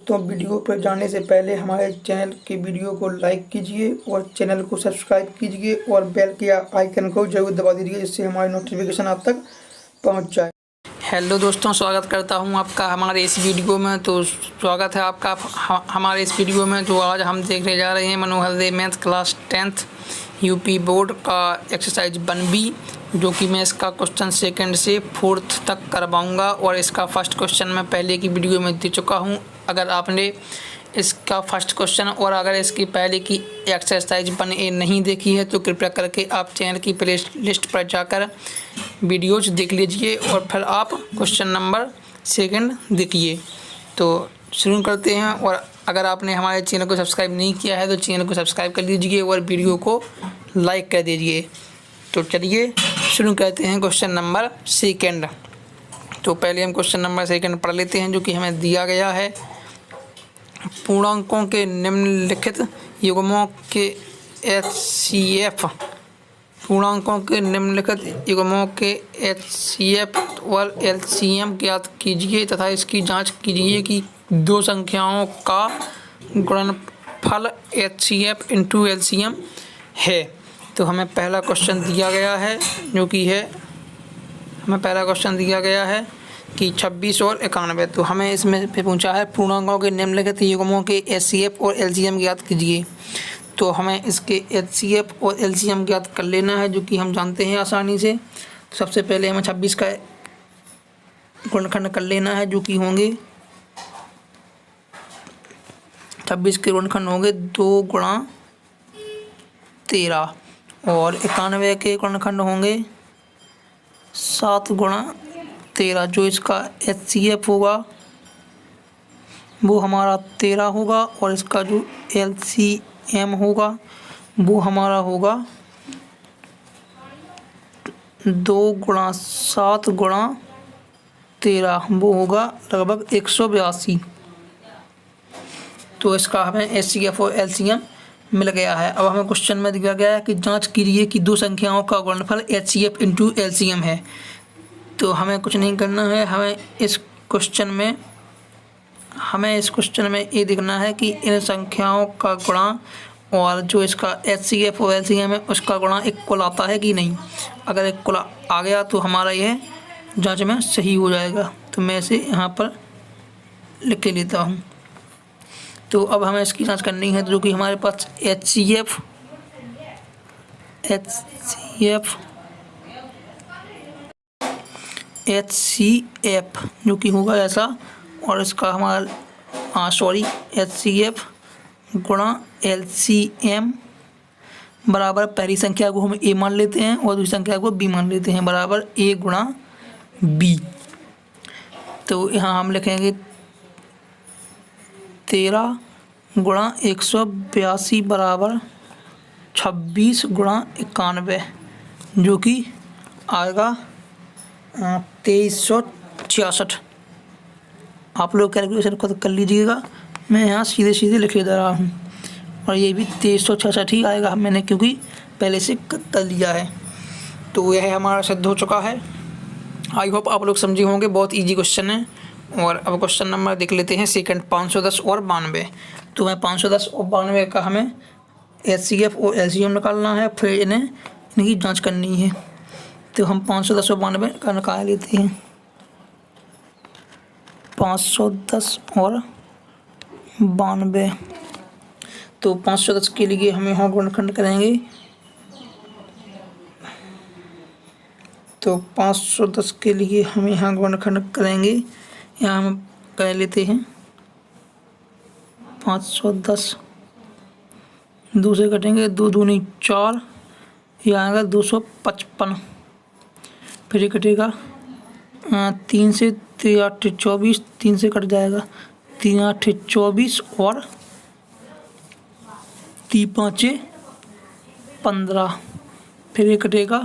दोस्तों, वीडियो पर जाने से पहले हमारे चैनल की वीडियो को लाइक कीजिए और चैनल को सब्सक्राइब कीजिए और बेल के आइकन को जरूर दबा दीजिए, जिससे हमारी नोटिफिकेशन आप तक पहुंच जाए। हेलो दोस्तों, स्वागत करता हूं आपका हमारे इस वीडियो में। तो स्वागत है आपका हमारे इस वीडियो में। जो आज हम देखने जा रहे हैं Manohar De math class 10th UP board का एक्सरसाइज 1B, जो कि मैं इसका क्वेश्चन सेकंड से 4th तक करवाऊंगा। और इसका फर्स्ट क्वेश्चन मैं पहले की वीडियो में दे चुका हूं। अगर आपने इसका फर्स्ट क्वेश्चन और अगर इसकी पहले की एक्सरसाइज 1A नहीं देखी है तो कृपया करके आप चैनल की प्ले लिस्ट पर जाकर वीडियोज देख लीजिए और फिर आप क्वेश्चन नंबर सेकंड देखिए। तो शुरू करते हैं। और अगर आपने हमारे चैनल को सब्सक्राइब नहीं किया है तो चैनल को सब्सक्राइब कर लीजिए और वीडियो को लाइक कर दीजिए। तो चलिए शुरू करते हैं क्वेश्चन नंबर सेकंड। तो पहले हम क्वेश्चन नंबर सेकंड पढ़ लेते हैं, जो कि हमें दिया गया है। पूर्णांकों के निम्नलिखित युग्मों के HCF पूर्णांकों के निम्नलिखित युग्मों के HCF और LCM ज्ञात कीजिए तथा इसकी जांच कीजिए कि दो संख्याओं का गुणनफल HCF इंटू LCM है। तो हमें पहला क्वेश्चन दिया गया है, जो कि है हमें पहला क्वेश्चन दिया गया है कि 26 और 91। तो हमें इसमें फिर पूछा है पूर्णांकों के निम्नलिखित युग्मों के HCF और LCM ज्ञात कीजिए। तो हमें इसके HCF और LCM ज्ञात कर लेना है, जो कि हम जानते हैं आसानी से। सबसे पहले हमें 26 का गुणनखंड कर लेना है, जो कि होंगे 26 के गुणनखंड होंगे 2 गुणा 13 और 91 के गुणनखंड होंगे 7 गुणा 13। जो इसका HCF होगा वो हमारा 13 होगा और इसका जो LCM होगा वो हमारा होगा 2 गुणा 7 गुणा 13, वो होगा लगभग 182। तो इसका हमें HCF और LCM मिल गया है। अब हमें क्वेश्चन में दिया गया है कि जांच कीजिए कि दो संख्याओं का गुणनफल HCF इंटू LCM है। तो हमें कुछ नहीं करना है। हमें इस क्वेश्चन में ये देखना है कि इन संख्याओं का गुणा और जो इसका HCF और LCM है उसका गुणा इक्वल आता है कि नहीं। अगर इक्वल आ गया तो हमारा यह जांच में सही हो जाएगा। तो मैं इसे यहाँ पर लिख के लेता हूँ। तो अब हमें इसकी जांच करनी है, जो कि हमारे पास HCF जो कि होगा ऐसा, और इसका हमारा HCF गुणा LCM बराबर पहली संख्या को हम A मान लेते हैं और दूसरी संख्या को B मान लेते हैं, बराबर A गुणा B। तो यहाँ हम लिखेंगे 13 गुणा 182 बराबर 26 गुणा 91, जो कि आएगा 2366। आप लोग कैलकुलेशन खुद कर लीजिएगा, मैं यहाँ सीधे सीधे लिखे जा रहा हूँ। और ये भी 2366 ही आएगा मैंने, क्योंकि पहले से कर लिया है। तो यह हमारा सिद्ध हो चुका है। आई होप आप लोग समझे होंगे, बहुत इजी क्वेश्चन है। और अब क्वेश्चन नंबर देख लेते हैं सेकंड, 510 और 92। तो मैं 510 और 92 का हमें HCF और LCM निकालना है, फिर इनकी जांच करनी है। तो हम 510 और 92 का निकाल लेते हैं। 510 और 92। तो 510 के लिए हम यहाँ गुणनखंड करेंगे। तो 510 के लिए हम यहाँ गुणनखंड करेंगे। यहाँ हम कर लेते हैं 510, 2 से कटेंगे, 2 दूनी 4, ये आएगा 255। फिर ये कटेगा 3 से 3 8 24, 3 से कट जाएगा 3 8 24 और 3 5 15। फिर ये कटेगा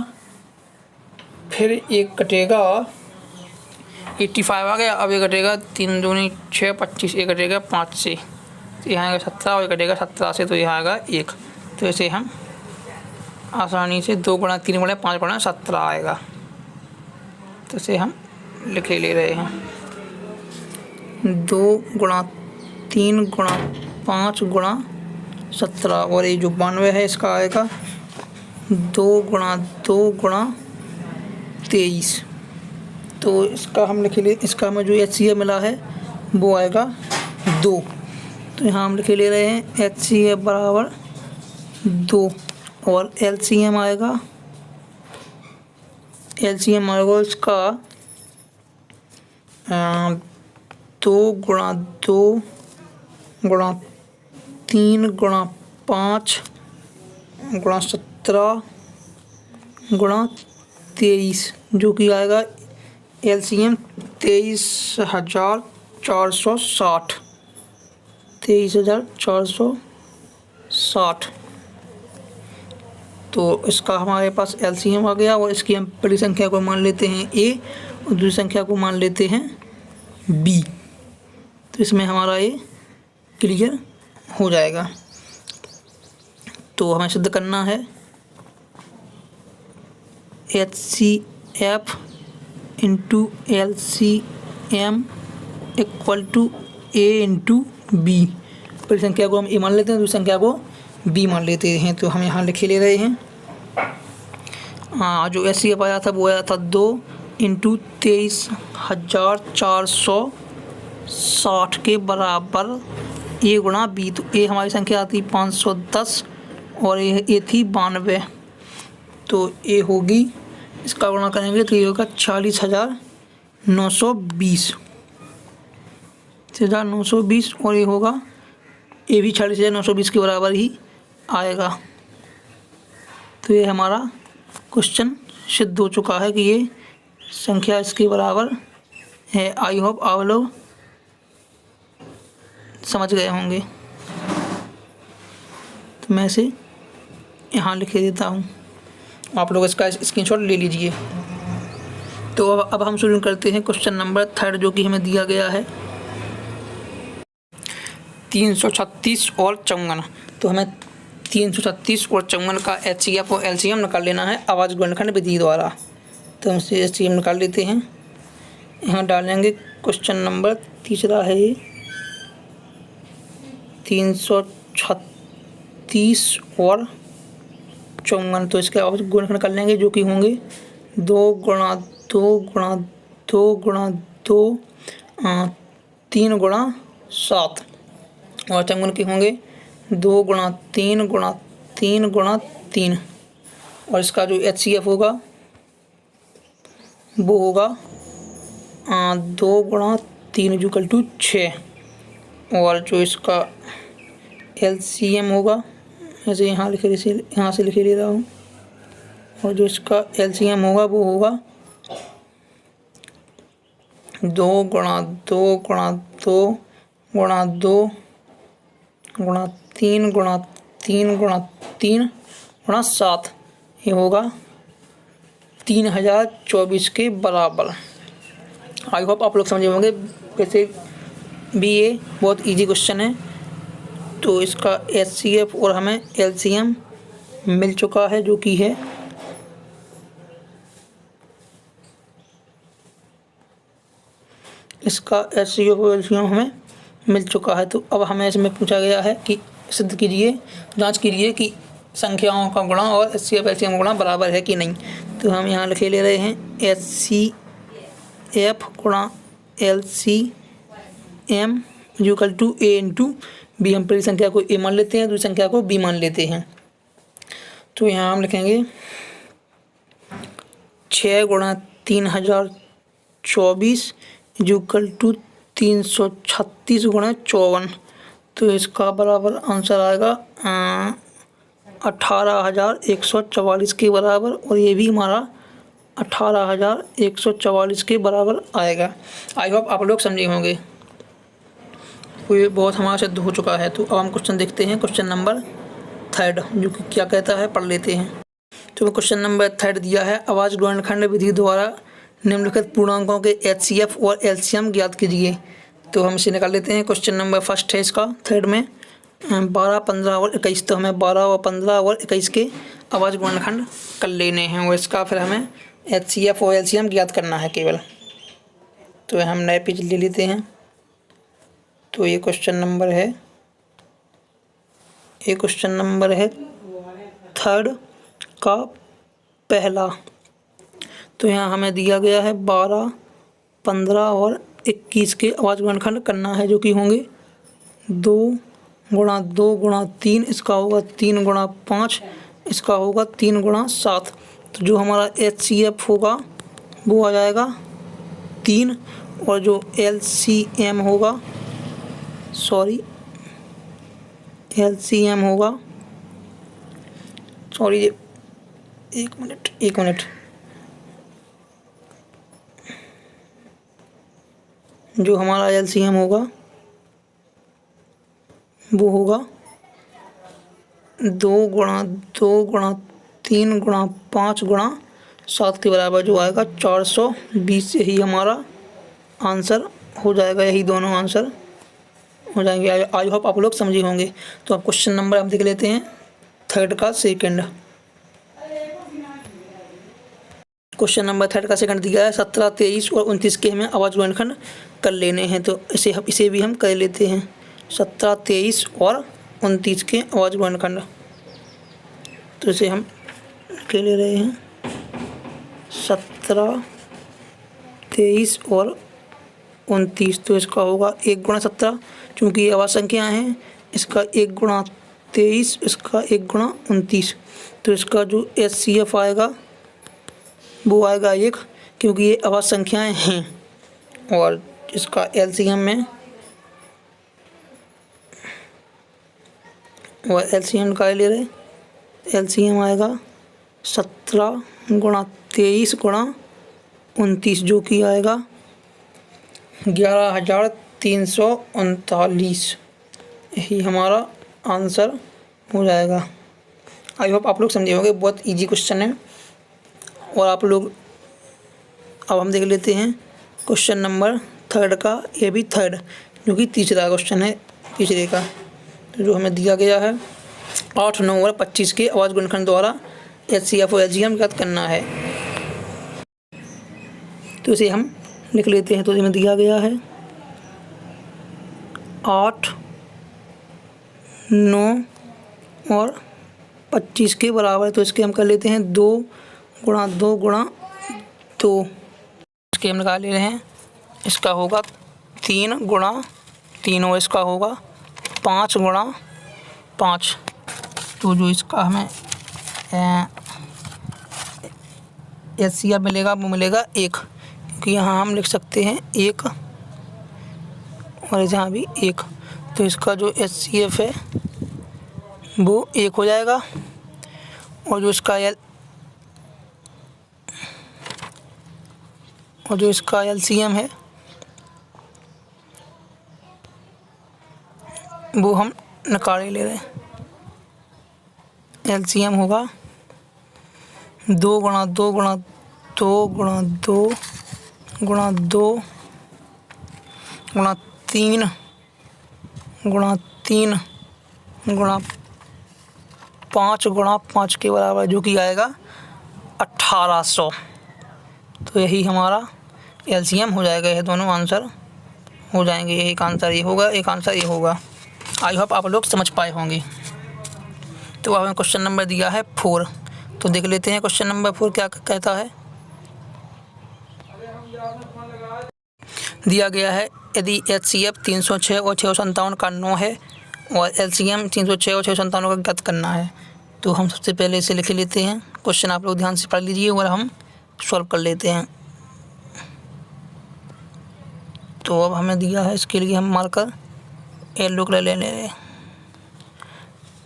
85 आ गया। अब ये कटेगा 3 दूनी 6 25, ये कटेगा 5 से, तो यहाँ आएगा 17 और ये कटेगा 17 से, तो यहाँ आएगा 1। तो इसे हम आसानी से 2 गुणा 3 गुणा 5 गुणा 17 आएगा। तो इसे हम लिख ले रहे हैं 2 गुणा 3 गुणा 5 गुणा 17 और ये जो 92 है इसका आएगा 2 गुणा 2 गुणा 23। तो इसका हम लिख ले, इसका हमें जो HCF मिला है वो आएगा 2। तो यहाँ हम लिख ले रहे हैं HCF बराबर 2 और LCM आएगा इसका 2 गुणा 2 गुणा 3 गुणा 5 गुणा 17 गुणा 23 जो कि आएगा LCM 23,460 23,460। तो इसका हमारे पास LCM आ गया और इसकी हम पहली संख्या को मान लेते हैं A और दूसरी संख्या को मान लेते हैं B। तो इसमें हमारा ये क्लियर हो जाएगा। तो हमें सिद्ध करना है HCF into LCM equal to A into B। पहली संख्या को हम A मान लेते हैं, दूसरी संख्या को B मान लेते हैं। तो हम यहाँ लिखे ले रहे हैं जो HCF आया था वो आया था 2 इंटू 23,460 के बराबर A गुणा B। तो A हमारी संख्या आती 510 और A थी 92। तो A होगी, इसका गुणा करेंगे तो ये होगा 40,920 और ये होगा A भी 40,920 के बराबर ही आएगा। तो ये हमारा क्वेश्चन सिद्ध हो चुका है कि ये संख्या इसके बराबर है। आई होप आप लोग समझ गए होंगे। तो मैं इसे यहाँ लिख देता हूँ, आप लोग इसका स्क्रीनशॉट ले लीजिए। तो अब हम शुरू करते हैं क्वेश्चन नंबर 3 जो कि हमें दिया गया है 336 और 54। तो हमें 336 और 54 का HCF और LCM निकाल लेना है आवाज़ गुणनखंड विधि द्वारा। तो हम इसे HCM निकाल लेते हैं। यहाँ डालेंगे क्वेश्चन नंबर 3 है ये 336 और 54। तो इसके आवाज़ गुणनखंड कर लेंगे जो कि होंगे 2 गुणा 2 गुणा 2 गुणा 2 3 गुणा 7 और 54 के होंगे 2 गुणा 3 गुणा 3 गुणा 3 और इसका जो HCF होगा वो होगा 2 गुणा 3 इक्वल टू 6 और जो इसका LCM होगा ऐसे यहाँ से लिखे ले रहा हूँ और जो इसका LCM होगा वो होगा 2 गुणा 2 गुणा 2 गुणा 2 गुणा 3 गुणा 3 गुणा 3 गुणा 7 ये होगा 3024 के बराबर। आई होप आप लोग समझे होंगे। वैसे भी ये बहुत इजी क्वेश्चन है। तो इसका HCF और हमें LCM मिल चुका है जो कि है इसका HCF और LCM हमें मिल चुका है। तो अब हमें इसमें पूछा गया है कि सिद्ध कीजिए, जांच कीजिए कि संख्याओं का गुणा और HCF LCM का गुणा बराबर है कि नहीं। तो हम यहाँ लिखे ले रहे हैं HCF गुणा LCM equal to A into B। हम पहली संख्या को A मान लेते हैं, दूसरी संख्या को B मान लेते हैं। तो यहाँ हम लिखेंगे 6 गुणा 3024 इक्वल टू 336 गुणा 54। तो इसका बराबर आंसर आएगा 18,144 के बराबर और ये भी हमारा 18,144 के बराबर आएगा। आई होप आप लोग समझे होंगे। ये बहुत हमारा सिद्ध हो चुका है। तो अब हम क्वेश्चन देखते हैं क्वेश्चन नंबर 3 जो कि क्या कहता है, पढ़ लेते हैं। तो क्वेश्चन नंबर 3 दिया है आवाज़ गुणनखंड विधि द्वारा निम्नलिखित पूर्णांकों के HCF और LCM ज्ञात कीजिए। तो हम इसे निकाल लेते हैं। क्वेश्चन नंबर 1 है इसका 3 में 12, 15 और 21। तो हमें 12 और 15 और 21 के आवाज़ गुणनखंड कर लेने हैं और इसका फिर हमें HCF और LCM ज्ञात करना है केवल। तो हम नए पेज ले लेते हैं। तो ये क्वेश्चन नंबर है थर्ड का पहला। तो यहाँ हमें दिया गया है 12, 15 और 21 के अभाज्य गुणनखंड करना है, जो कि होंगे 2 गुणा 2 गुणा 3, इसका होगा 3 गुणा 5, इसका होगा 3 गुणा 7। तो जो हमारा HCF होगा वो आ जाएगा 3, और जो LCM होगा एक मिनट जो हमारा LCM होगा वो होगा 2 गुणा 2 गुणा 3 गुणा 5 गुणा 7 के बराबर, जो आएगा 420। यही हमारा आंसर हो जाएगा, यही दोनों आंसर हो जाएंगे। आई होप आप लोग समझे होंगे। तो अब क्वेश्चन नंबर हम देख लेते हैं थर्ड का सेकंड। क्वेश्चन नंबर थर्ड का सेकंड दिया है 17, 23 और 29 के हमें अभाज्य गुणनखंड कर लेने हैं। तो इसे भी हम कर लेते हैं। 17, 23 और 29 के अभाज्य गुणनखंड, तो इसे हम के ले रहे हैं 17, 23 और 29। तो इसका होगा 1 गुणा 17, चूँकि ये अभाज्य संख्या हैं, इसका 1 गुणा 23, इसका 1 गुणा 29। तो इसका जो HCF आएगा वो आएगा 1, क्योंकि ये अभाज्य संख्याएं हैं। और इसका LCM में का ले रहे, LCM आएगा 17 गुणा 23 गुणा 29, जो कि आएगा 11,339। यही हमारा आंसर हो जाएगा। आई होप आप लोग समझे होंगे, बहुत इजी क्वेश्चन है। और आप लोग अब हम देख लेते हैं क्वेश्चन नंबर थर्ड का, ये भी थर्ड, जो कि तीसरा क्वेश्चन है तीसरे का। तो जो हमें दिया गया है 8, 9 और 25 के अभाज्य गुणनखंड द्वारा HCF और LCM ज्ञात करना है। तो इसे हम लिख लेते हैं। तो इसमें दिया गया है 8, 9 और 25 के बराबर। तो इसके हम कर लेते हैं 2 गुणा 2 गुणा 2, इसके हम निकाल ले रहे हैं। इसका होगा 3 गुणा 3 और इसका होगा 5 गुणा 5। तो जो इसका हमें HCF मिलेगा वो मिलेगा 1, क्योंकि यहाँ हम लिख सकते हैं 1 और यहाँ भी 1। तो इसका जो HCF है वो 1 हो जाएगा। और जो इसका LCM है वो हम निकाल ले रहे हैं। LCM होगा 2 गुणा 2 गुणा 2 गुणा 2 गुणा 2 गुणा 3 गुणा 3 गुणा 5 गुणा 5 के बराबर, जो कि आएगा 1800। तो यही हमारा LCM हो जाएगा। यह दोनों आंसर हो जाएंगे। एक आंसर ये होगा, एक आंसर ये होगा। आई होप आप लोग समझ पाए होंगे। तो अब हमें क्वेश्चन नंबर दिया है 4। तो देख लेते हैं क्वेश्चन नंबर 4 क्या कहता है। दिया गया है यदि HCF 306 और 657 का 9 है और LCM 306 और 657 का ज्ञात करना है। तो हम सबसे पहले इसे लिख लेते हैं। क्वेश्चन आप लोग ध्यान से पढ़ लीजिए और हम सॉल्व कर लेते हैं। तो अब हमें दिया है, इसके लिए हम मार्कर येलो कलर ले लें।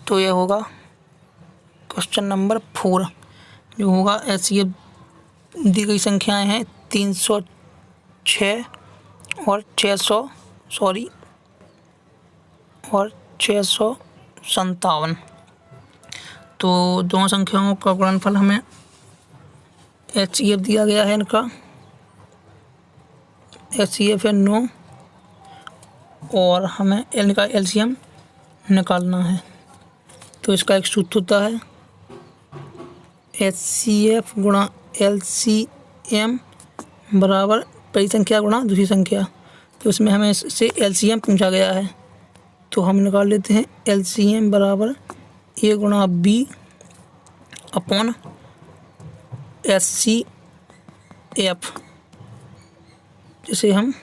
तो ये होगा क्वेश्चन नंबर 4, जो होगा HCF दी गई संख्याएं हैं 306 और 657। तो दोनों संख्याओं का गुणनफल हमें HCF दिया गया है। इनका HCF है 9 और हमें इनका LCM निकालना है। तो इसका एक सूत्र होता है HCF गुणा LCM बराबर पहली संख्या गुणा दूसरी संख्या। तो उसमें हमें इससे LCM पूछा गया है, तो हम निकाल लेते हैं LCM बराबर A गुणा B अपॉन SCF, जिसे हम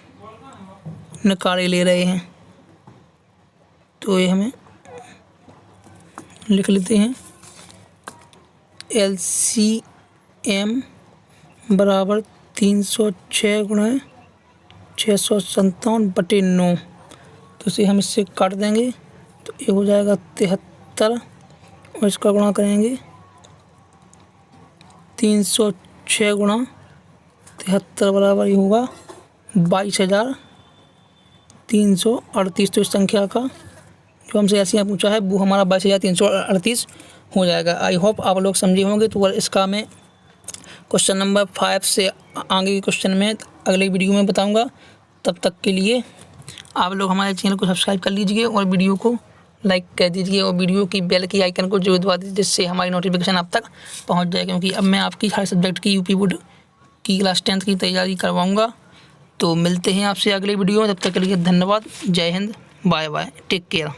निकाले ले रहे हैं। तो ये हमें लिख लेते हैं LCM बराबर 306 गुणा 657/9। तो इसे हम इससे काट देंगे, तो ये हो जाएगा 73, और इसका गुणा करेंगे 306 गुणा 73 बराबर ये होगा 22,338। तो इस संख्या का जो हमसे ऐसे यहाँ पूछा है वो हमारा 22,338 हो जाएगा। आई होप आप लोग समझे होंगे। तो इसका मैं क्वेश्चन नंबर 5 से आगे के क्वेश्चन में अगले वीडियो में बताऊंगा। तब तक के लिए आप लोग हमारे चैनल को सब्सक्राइब कर लीजिए और वीडियो को लाइक कर दीजिए और वीडियो की बेल की आइकन को जरूर दबा दीजिए, जिससे हमारी नोटिफिकेशन आप तक पहुंच जाए, क्योंकि अब मैं आपकी हर सब्जेक्ट की यूपी बोर्ड की क्लास 10th की तैयारी करवाऊँगा। तो मिलते हैं आपसे अगले वीडियो में, तब तक के लिए धन्यवाद। जय Hind, bye bye, take care.